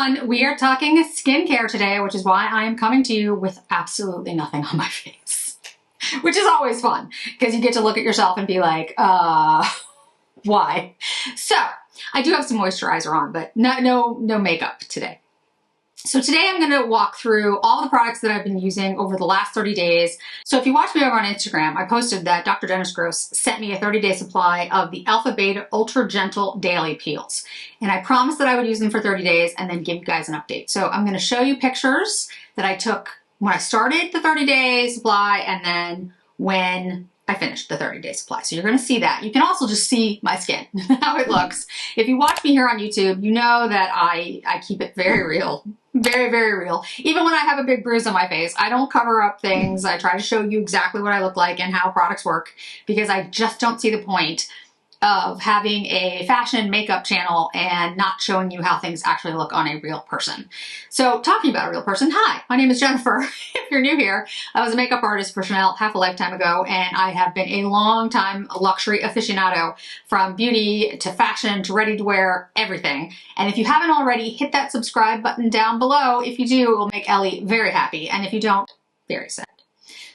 everyone. We are talking skincare today, which is why I am coming to you with absolutely nothing on my face, which is always fun because you get to look at yourself and be like, why? So I do have some moisturizer on, but no makeup today. So today I'm going to walk through all the products that I've been using over the last 30 days. So if you watch me over on Instagram, I posted that Dr. Dennis Gross sent me a 30-day supply of the Alpha Beta Ultra Gentle Daily Peels. And I promised that I would use them for 30 days and then give you guys an update. So I'm going to show you pictures that I took when I started the 30-day supply and then when I finished the 30-day supply. So you're going to see that. You can also just see my skin, how it looks. If you watch me here on YouTube, you know that I keep it very real. Very, very real. Even when I have a big bruise on my face, I don't cover up things. I try to show you exactly what I look like and how products work because I just don't see the point of having a fashion makeup channel and not showing you how things actually look on a real person. So talking about a real person, hi, my name is Jennifer. If you're new here, I was a makeup artist for Chanel half a lifetime ago, and I have been a long time luxury aficionado from beauty to fashion to ready to wear, everything. And if you haven't already, hit that subscribe button down below. If you do, it will make Ellie very happy. And if you don't, very sad.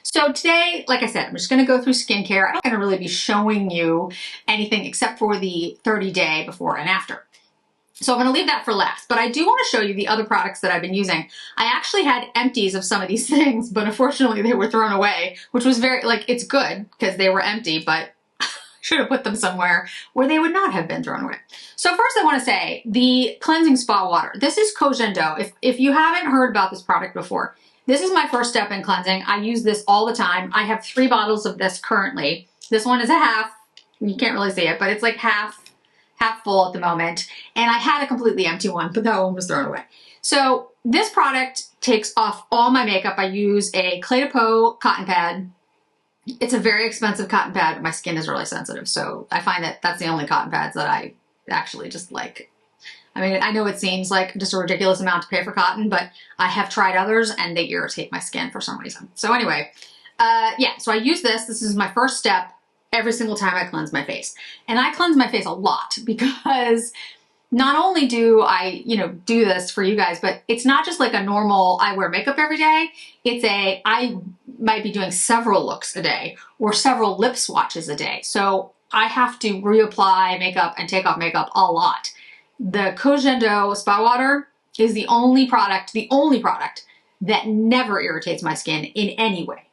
So today, like I said, I'm just going to go through skincare. I'm not going to really be showing you anything except for the 30-day before and after. So I'm going to leave that for last, but I do want to show you the other products that I've been using. I actually had empties of some of these things, but unfortunately they were thrown away, which was very, it's good because they were empty, but I should have put them somewhere where they would not have been thrown away. So first I want to say the cleansing spa water. This is Cogen D'eau. If you haven't heard about this product before, this is my first step in cleansing. I use this all the time. I have 3 bottles of this currently. This one is a half. You can't really see it, but it's like half full at the moment. And I had a completely empty one, but that one was thrown away. So this product takes off all my makeup. I use a Clé de Peau cotton pad. It's a very expensive cotton pad, but my skin is really sensitive. So I find that that's the only cotton pads that I actually just like. I mean, I know it seems like just a ridiculous amount to pay for cotton, but I have tried others and they irritate my skin for some reason. So anyway, yeah, so I use this. This is my first step every single time I cleanse my face. And I cleanse my face a lot because not only do I, do this for you guys, but it's not just like a normal, I wear makeup every day. I might be doing several looks a day or several lip swatches a day. So I have to reapply makeup and take off makeup a lot. The Cogen D'eau Spa Water is the only product that never irritates my skin in any way.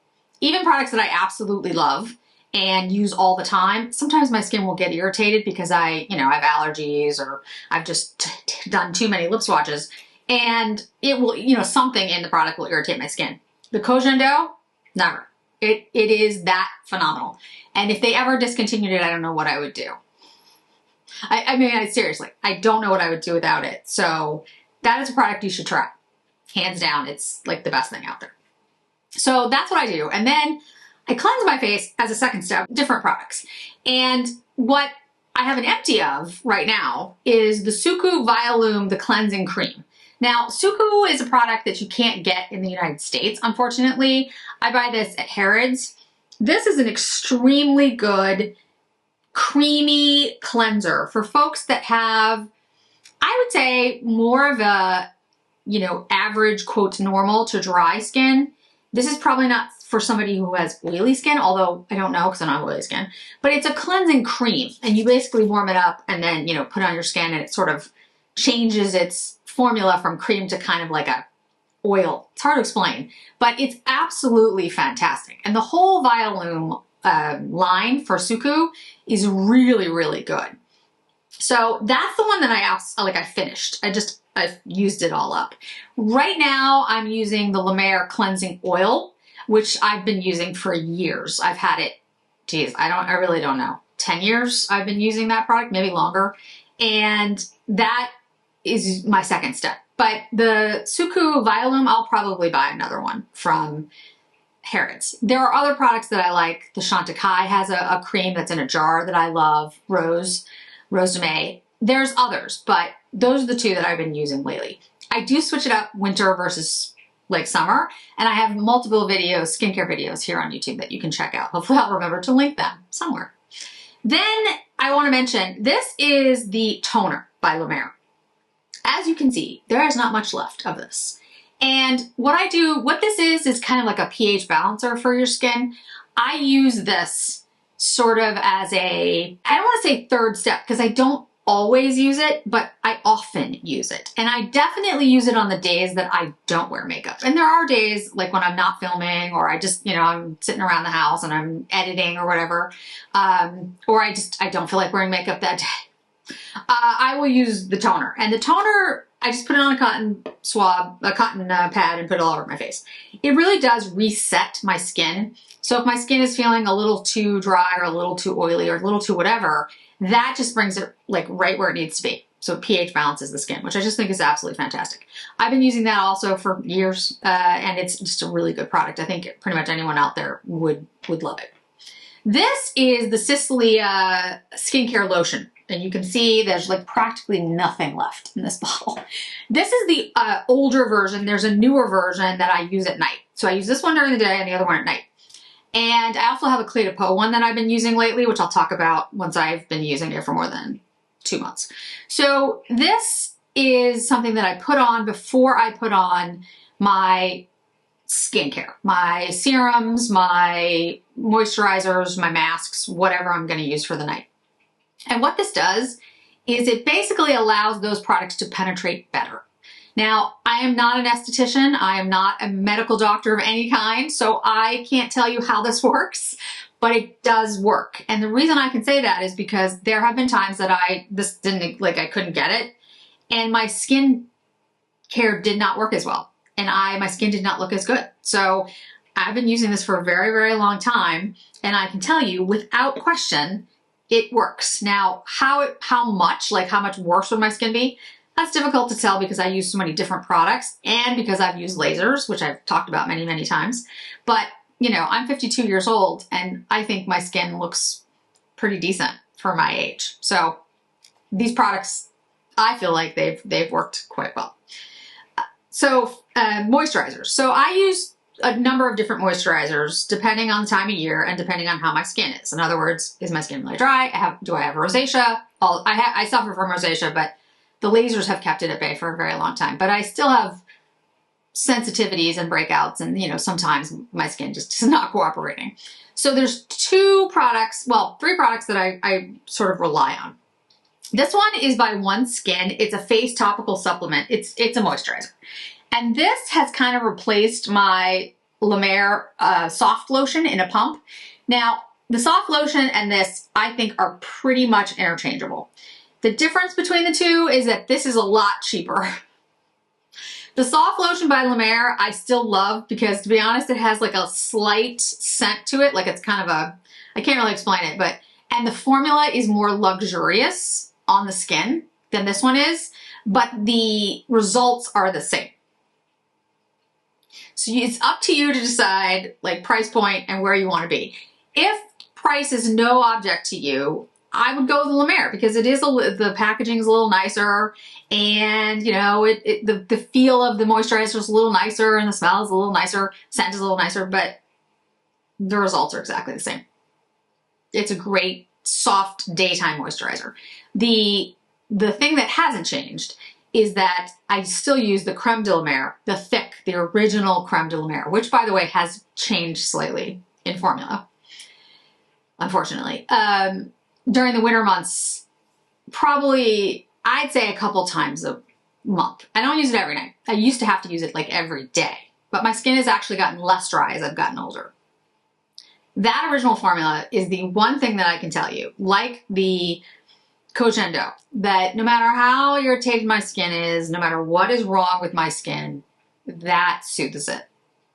Even products that I absolutely love and use all the time, sometimes my skin will get irritated because I have allergies or I've just done too many lip swatches and it will, something in the product will irritate my skin. The Cogen D'eau, never. It is that phenomenal. And if they ever discontinued it, I don't know what I would do. I mean, seriously, I don't know what I would do without it. So that is a product you should try. Hands down, it's like the best thing out there. So that's what I do. And then I cleanse my face as a second step, different products. And what I have an empty of right now is the Suku Violume, the cleansing cream. Now, Suku is a product that you can't get in the United States, unfortunately. I buy this at Harrods. This is an extremely good creamy cleanser for folks that have, I would say, more of a, average, quote, normal to dry skin. This is probably not for somebody who has oily skin, although I don't know because I don't have oily skin, but it's a cleansing cream and you basically warm it up and then, put it on your skin and it sort of changes its formula from cream to kind of like a oil. It's hard to explain, but it's absolutely fantastic. And the whole Violume line for Suku is really, really good. So that's the one that I finished. I used it all up. Right now I'm using the Mer Cleansing Oil, which I've been using for years. I've had it, I really don't know, 10 years I've been using that product, maybe longer. And that is my second step. But the Suku Violume, I'll probably buy another one from Harrods. There are other products that I like. The Chantecaille has a cream that's in a jar that I love. Rose de May. There's others, but those are the 2 that I've been using lately. I do switch it up winter versus like summer, and I have multiple videos, skincare videos here on YouTube that you can check out. Hopefully I'll remember to link them somewhere. Then I want to mention, this is the toner by La Mer. As you can see, there is not much left of this. And what this is kind of like a pH balancer for your skin. I use this sort of as I don't want to say third step because I don't always use it, but I often use it. And I definitely use it on the days that I don't wear makeup. And there are days like when I'm not filming or I just, I'm sitting around the house and I'm editing or whatever. Or I don't feel like wearing makeup that day. I will use the toner. And the toner, I just put it on a cotton pad and put it all over my face. It really does reset my skin. So if my skin is feeling a little too dry or a little too oily or a little too whatever, that just brings it like right where it needs to be. So pH balances the skin, which I just think is absolutely fantastic. I've been using that also for years, and it's just a really good product. I think pretty much anyone out there would love it. This is the Cislea skincare lotion. And you can see there's like practically nothing left in this bottle. This is the older version. There's a newer version that I use at night. So I use this one during the day and the other one at night. And I also have a Clé de Peau one that I've been using lately, which I'll talk about once I've been using it for more than 2 months. So this is something that I put on before I put on my skincare, my serums, my moisturizers, my masks, whatever I'm going to use for the night. And what this does is it basically allows those products to penetrate better. Now, I am not an esthetician. I am not a medical doctor of any kind, so I can't tell you how this works, but it does work. And the reason I can say that is because there have been times that I couldn't get it, and my skin care did not work as well, and my skin did not look as good. So I've been using this for a very, very long time, and I can tell you without question, it works. Now, how much worse would my skin be? That's difficult to tell because I use so many different products and because I've used lasers, which I've talked about many, many times. But, I'm 52 years old and I think my skin looks pretty decent for my age. So these products, I feel like they've worked quite well. Moisturizers. So I use a number of different moisturizers depending on the time of year and depending on how my skin is. In other words, is my skin really dry? Do I have rosacea? I suffer from rosacea, but the lasers have kept it at bay for a very long time. But I still have sensitivities and breakouts, and sometimes my skin just is not cooperating. So there's three products that I sort of rely on. This one is by One Skin. It's a face topical supplement. It's a moisturizer. And this has kind of replaced my La Mer soft lotion in a pump. Now, the soft lotion and this, I think, are pretty much interchangeable. The difference between the two is that this is a lot cheaper. The soft lotion by La Mer, I still love because, to be honest, it has like a slight scent to it. Like it's kind of I can't really explain it, and the formula is more luxurious on the skin than this one is, but the results are the same. So it's up to you to decide like price point and where you want to be. If price is no object to you, I would go with La Mer because the packaging is a little nicer, and the feel of the moisturizer is a little nicer, and the smell is a little nicer, scent is a little nicer, but the results are exactly the same. It's a great soft daytime moisturizer. The thing that hasn't changed is that I still use the Creme de la Mer, the original Creme de la Mer, which, by the way, has changed slightly in formula, unfortunately. During the winter months, probably, I'd say a couple times a month. I don't use it every night. I used to have to use it like every day, but my skin has actually gotten less dry as I've gotten older. That original formula is the one thing that I can tell you, like the Cogendo, that no matter how irritated my skin is, no matter what is wrong with my skin, that soothes it.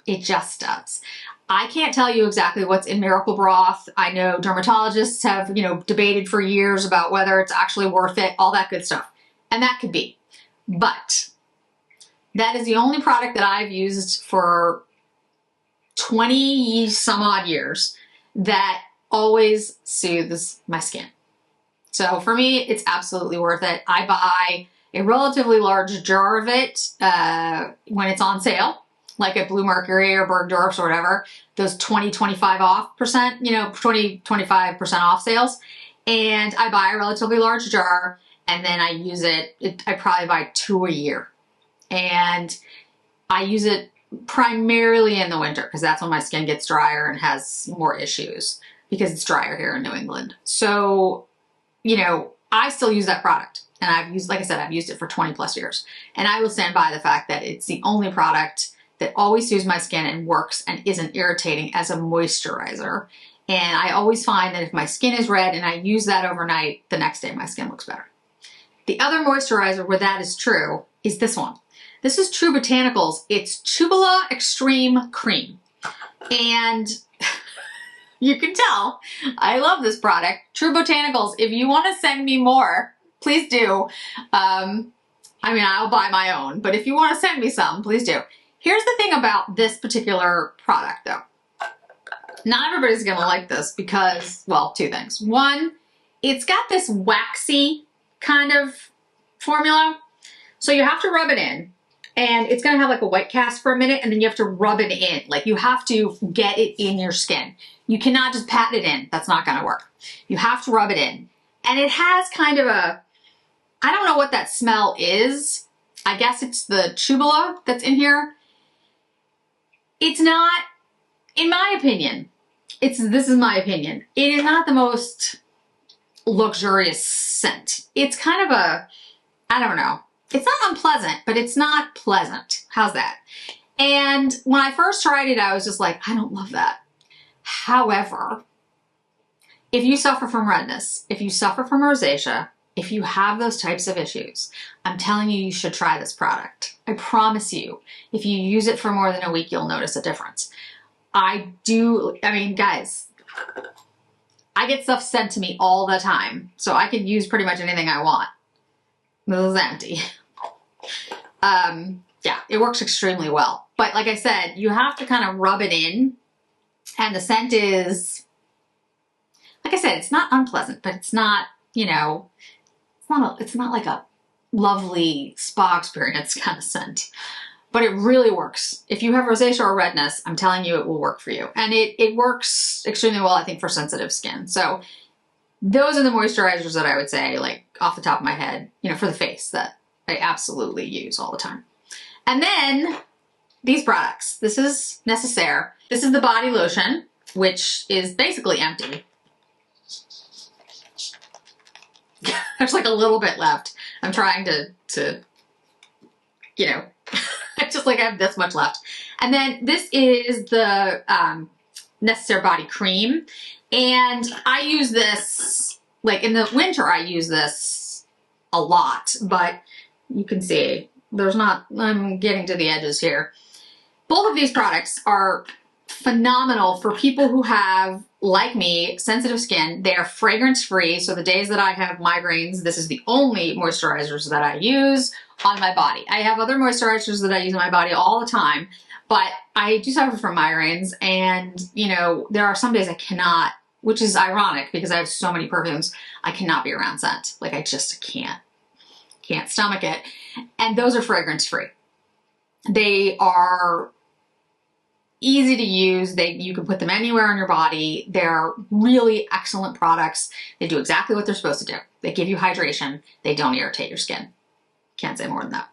It just does. I can't tell you exactly what's in Miracle Broth. I know dermatologists have, debated for years about whether it's actually worth it, all that good stuff. And that could be. But that is the only product that I've used for 20 some odd years that always soothes my skin. So for me, it's absolutely worth it. I buy a relatively large jar of it when it's on sale, like at Blue Mercury or Bergdorf's or whatever, those 25% off sales. And I buy a relatively large jar and then I use it, I probably buy 2 a year. And I use it primarily in the winter because that's when my skin gets drier and has more issues because it's drier here in New England. So, you know, I still use that product. And I've used, like I said, I've used it for 20 plus years. And I will stand by the fact that it's the only product that always soothes my skin and works and isn't irritating as a moisturizer. And I always find that if my skin is red and I use that overnight, the next day my skin looks better. The other moisturizer where that is true is this one. This is True Botanicals. It's Tubula Extreme Cream. And you can tell I love this product. True Botanicals, if you want to send me more, please do. I mean, I'll buy my own, but if you want to send me some, please do. Here's the thing about this particular product though. Not everybody's going to like this because, well, two things. One, it's got this waxy kind of formula. So you have to rub it in. And it's gonna have like a white cast for a minute and then you have to rub it in. Like you have to get it in your skin. You cannot just pat it in. That's not gonna work. You have to rub it in. And it has kind of a, I don't know what that smell is. I guess it's the tubula that's in here. It's not, in my opinion, this is my opinion. It is not the most luxurious scent. It's kind of a, I don't know. It's not unpleasant, but it's not pleasant. How's that? And when I first tried it, I was just like, I don't love that. However, if you suffer from redness, if you suffer from rosacea, if you have those types of issues, I'm telling you, you should try this product. I promise you, if you use it for more than a week, you'll notice a difference. I mean, guys, I get stuff sent to me all the time, so I can use pretty much anything I want. This is empty. Yeah, it works extremely well. But like I said, you have to kind of rub it in. And the scent is, like I said, it's not unpleasant, but it's not, you know, it's not like a lovely spa experience kind of scent. But it really works. If you have rosacea or redness, I'm telling you it will work for you. And it works extremely well, I think, for sensitive skin. So those are the moisturizers that I would say, like off the top of my head, you know, for the face that I absolutely use all the time. And then these products. This is Necessaire. This is the body lotion, which is basically empty. There's like a little bit left. I'm trying to you know, I just like have this much left. And then this is the Necessaire body cream. And I use this, like in the winter, I use this a lot, but you can see there's not, I'm getting to the edges here. Both of these products are phenomenal for people who have, like me, sensitive skin. They are fragrance free. So the days that I have migraines, this is the only moisturizers that I use on my body. I have other moisturizers that I use on my body all the time, but I do suffer from migraines, and you know, there are some days I cannot, which is ironic because I have so many perfumes, I cannot be around scent. Like I just can't stomach it. And those are fragrance free. They are easy to use. You can put them anywhere on your body. They're really excellent products. They do exactly what they're supposed to do. They give you hydration. They don't irritate your skin. Can't say more than that.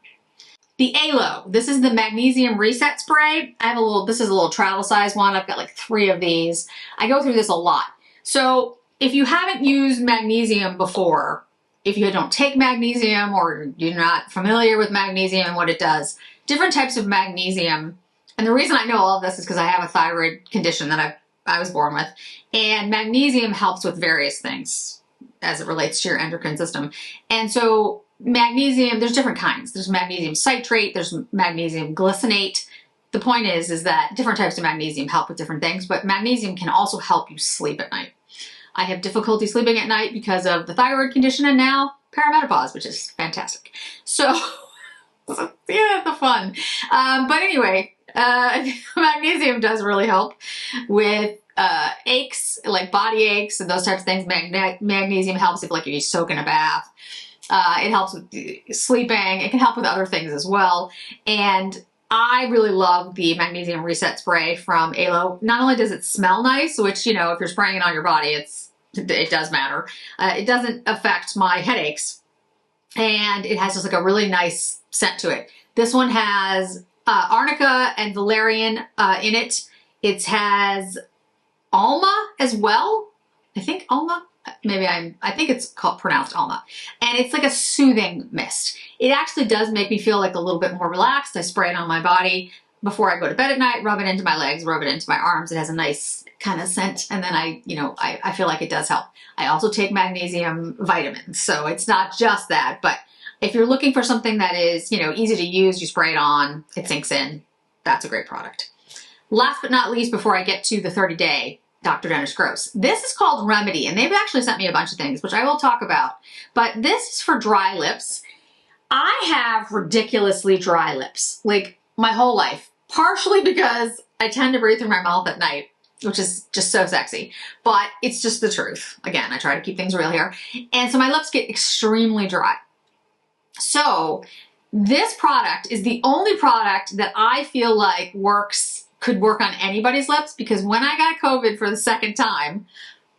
The Alo, this is the Magnesium Reset Spray. I have a little, this is a little travel size one. I've got like 3 of these. I go through this a lot. So if you haven't used magnesium before, if you don't take magnesium or you're not familiar with magnesium and what it does, different types of magnesium. And the reason I know all of this is because I have a thyroid condition that I was born with. And magnesium helps with various things as it relates to your endocrine system. And so magnesium, there's different kinds. There's magnesium citrate, there's magnesium glycinate. The point is that different types of magnesium help with different things, but magnesium can also help you sleep at night. I have difficulty sleeping at night because of the thyroid condition and now perimenopause, which is fantastic. So yeah, the fun. But anyway, magnesium does really help with aches, like body aches and those types of things. Magnesium helps if you soak in a bath. It helps with sleeping. It can help with other things as well. And I really love the Magnesium Reset Spray from Alo. Not only does it smell nice, which, you know, if you're spraying it on your body, it does matter. It doesn't affect my headaches. and it has just like a really nice scent to it. This one has arnica and valerian in it. It has alma as well. I think alma. I think it's pronounced alma. And it's like a soothing mist. It actually does make me feel like a little bit more relaxed. I spray it on my body before I go to bed at night, rub it into my legs, rub it into my arms. It has a nice kind of scent. And then I feel like it does help. I also take magnesium vitamins. So it's not just that, but if you're looking for something that is, easy to use, you spray it on, it sinks in. That's a great product. Last but not least, before I get to the 30-day Dr. Dennis Gross, this is called Remedy, and they've actually sent me a bunch of things, which I will talk about. But this is for dry lips. I have ridiculously dry lips, like my whole life, partially because I tend to breathe through my mouth at night, which is just so sexy, but it's just the truth. Again, I try to keep things real here. And so my lips get extremely dry. So this product is the only product that I feel like could work on anybody's lips, because when I got COVID for the second time,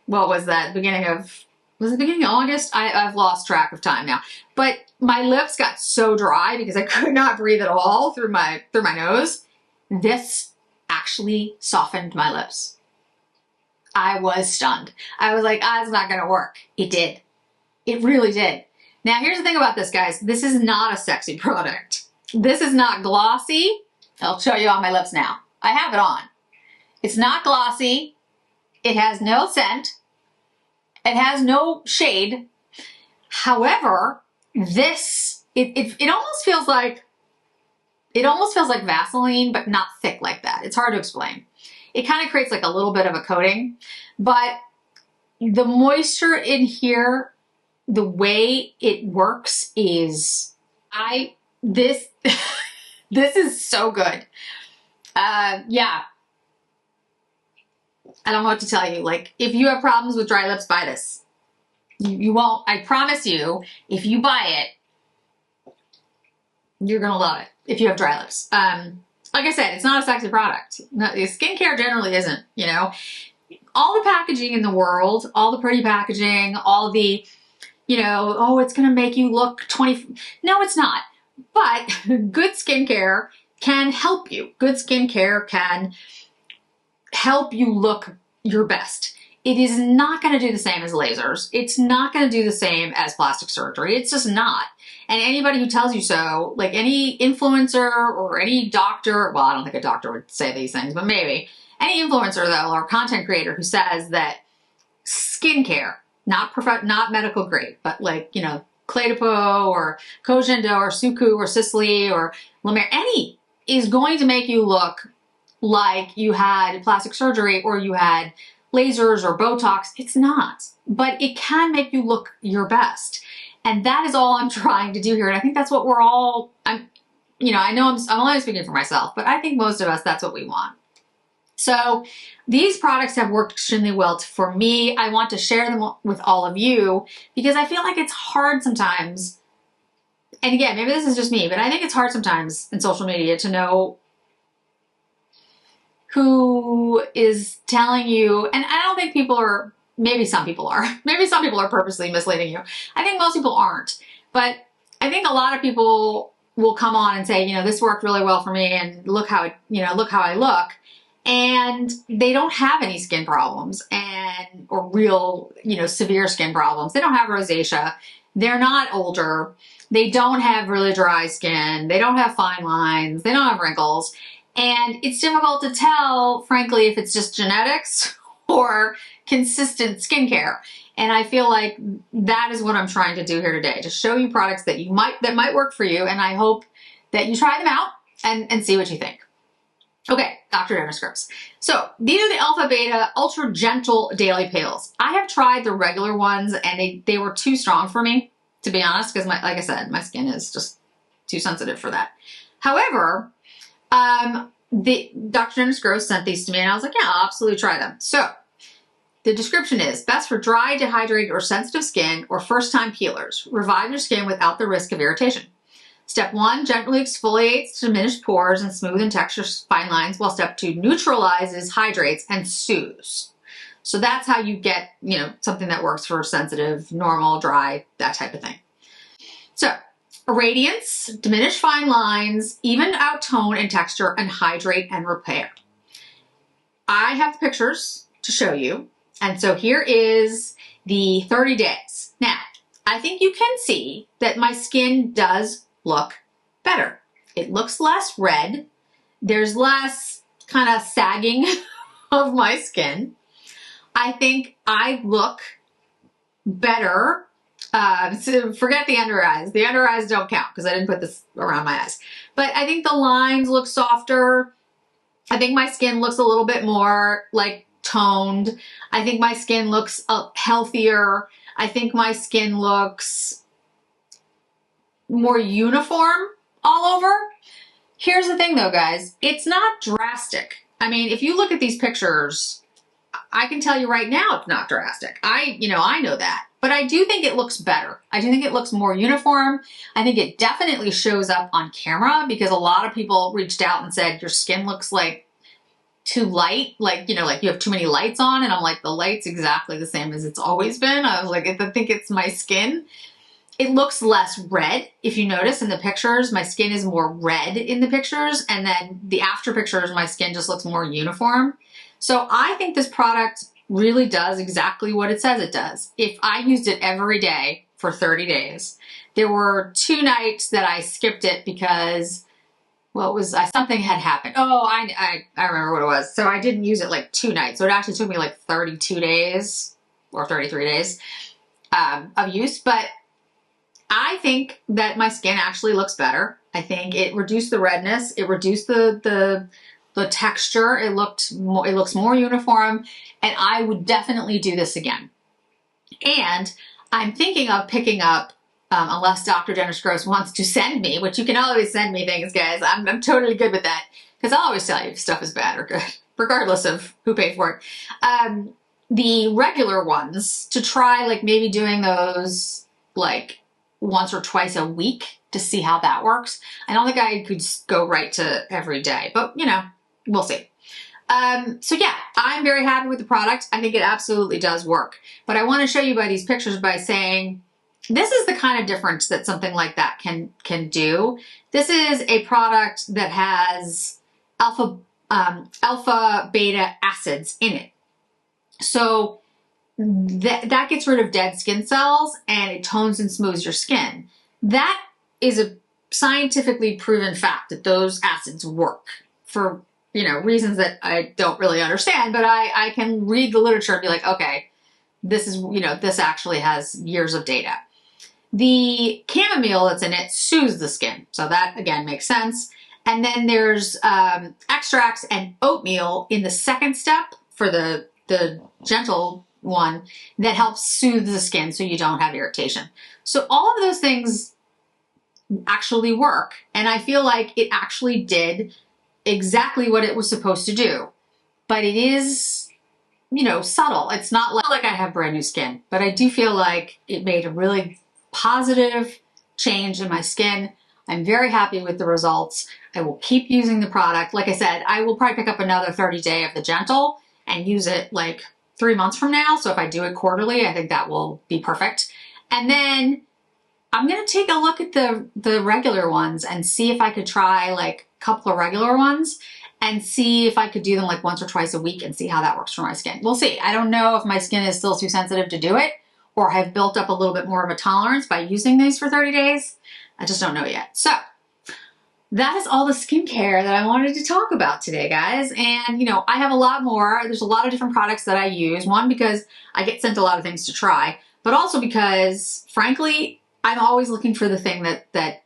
what was that, beginning of August? I've lost track of time now. But my lips got so dry because I could not breathe at all through my nose. This actually softened my lips. I was stunned. I was like, it's not gonna work. It did. It really did. Now, here's the thing about this, guys. This is not a sexy product. This is not glossy. I'll show you on my lips now. I have it on. It's not glossy. It has no scent. It has no shade. However, it almost feels like Vaseline, but not thick like that. It's hard to explain. It kind of creates like a little bit of a coating, but the moisture in here, the way it works is, this is so good. Yeah. I don't know what to tell you. Like, if you have problems with dry lips, buy this. You won't, I promise you, if you buy it, you're gonna love it if you have dry lips. Like I said, it's not a sexy product. No, skincare generally isn't, All the packaging in the world, all the pretty packaging, all the, oh, it's gonna make you look 20. No, it's not. But good skincare can help you. Good skincare can help you look your best. It is not going to do the same as lasers. It's not going to do the same as plastic surgery. It's just not. And anybody who tells you so, like any influencer or any doctor, well, I don't think a doctor would say these things, but maybe any influencer though, or content creator who says that skincare, not medical grade, but like, Clé de Peau or Kojendo or Suku or Sisley or La Mer, any is going to make you look like you had plastic surgery or you had lasers or Botox. It's not, but it can make you look your best. And that is all I'm trying to do here. And I think that's what we're all, I know I'm only speaking for myself, but I think most of us, that's what we want. So these products have worked extremely well for me. I want to share them with all of you because I feel like it's hard sometimes. And again, maybe this is just me, but I think it's hard sometimes in social media to know who is telling you, and I don't think people are, maybe some people are, maybe some people are purposely misleading you. I think most people aren't, but I think a lot of people will come on and say, this worked really well for me and look how look how I look. And they don't have any skin problems or real, severe skin problems. They don't have rosacea. They're not older. They don't have really dry skin. They don't have fine lines. They don't have wrinkles. And it's difficult to tell, frankly, if it's just genetics or consistent skincare. And I feel like that is what I'm trying to do here today, to show you products that might work for you. And I hope that you try them out and see what you think. Okay, Dr. Dennis Gross. So these are the Alpha Beta Ultra Gentle Daily Pills. I have tried the regular ones and they were too strong for me, to be honest, because like I said, my skin is just too sensitive for that. However, Dr. Dennis Gross sent these to me and I was like, yeah, I'll absolutely try them. So the description is best for dry, dehydrated, or sensitive skin or first-time peelers. Revive your skin without the risk of irritation. Step 1, gently exfoliates to diminish pores and smoothen textures, fine lines, while step 2 neutralizes, hydrates, and soothes. So that's how you get, something that works for sensitive, normal, dry, that type of thing. So, radiance, diminish fine lines, even out tone and texture, and hydrate and repair. I have pictures to show you. And so here is the 30 days. Now, I think you can see that my skin does look better. It looks less red. There's less kind of sagging of my skin. I think I look better. So forget the under eyes. The under eyes don't count because I didn't put this around my eyes. But I think the lines look softer. I think my skin looks a little bit more like toned. I think my skin looks healthier. I think my skin looks more uniform all over. Here's the thing though, guys. It's not drastic. I mean, if you look at these pictures, I can tell you right now it's not drastic. I know that. But I do think it looks better. I do think it looks more uniform. I think it definitely shows up on camera because a lot of people reached out and said, your skin looks like too light. Like you have too many lights on. And I'm like, the light's exactly the same as it's always been. I was like, I think it's my skin. It looks less red. If you notice in the pictures, my skin is more red in the pictures. And then the after pictures, my skin just looks more uniform. So I think this product really does exactly what it says it does. If I used it every day for 30 days, there were 2 nights that I skipped it because, well, something had happened. Oh, I remember what it was. So I didn't use it like 2 nights. So it actually took me like 32 days or 33 days of use. But I think that my skin actually looks better. I think it reduced the redness. It reduced the texture. It looks more uniform, and I would definitely do this again. And I'm thinking of picking up, unless Dr. Dennis Gross wants to send me, which you can always send me things, guys. I'm totally good with that because I'll always tell you if stuff is bad or good, regardless of who paid for it. The regular ones to try, like maybe doing those like once or twice a week to see how that works. I don't think I could go right to every day, but we'll see. So yeah, I'm very happy with the product. I think it absolutely does work. But I want to show you by these pictures by saying, this is the kind of difference that something like that can do. This is a product that has alpha beta acids in it. So that gets rid of dead skin cells and it tones and smooths your skin. That is a scientifically proven fact that those acids work for reasons that I don't really understand, but I can read the literature and be like, okay, this is, this actually has years of data. The chamomile that's in it soothes the skin. So that again makes sense. And then there's extracts and oatmeal in the second step for the gentle one that helps soothe the skin so you don't have irritation. So all of those things actually work. And I feel like it actually did exactly what it was supposed to do. But it is, subtle. It's not like I have brand new skin, but I do feel like it made a really positive change in my skin. I'm very happy with the results. I will keep using the product. Like I said, I will probably pick up another 30 day of the gentle and use it like 3 months from now. So if I do it quarterly, I think that will be perfect. And then I'm going to take a look at the regular ones and see if I could try like a couple of regular ones and see if I could do them like once or twice a week and see how that works for my skin. We'll see. I don't know if my skin is still too sensitive to do it or have built up a little bit more of a tolerance by using these for 30 days. I just don't know yet. So that is all the skincare that I wanted to talk about today, guys. And, I have a lot more. There's a lot of different products that I use. One, because I get sent a lot of things to try, but also because, frankly, I'm always looking for the thing that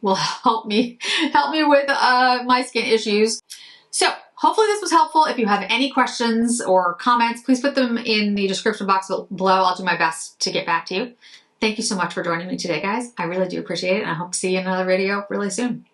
will help me with my skin issues. So hopefully this was helpful. If you have any questions or comments, please put them in the description box below. I'll do my best to get back to you. Thank you so much for joining me today, guys. I really do appreciate it, and I hope to see you in another video really soon.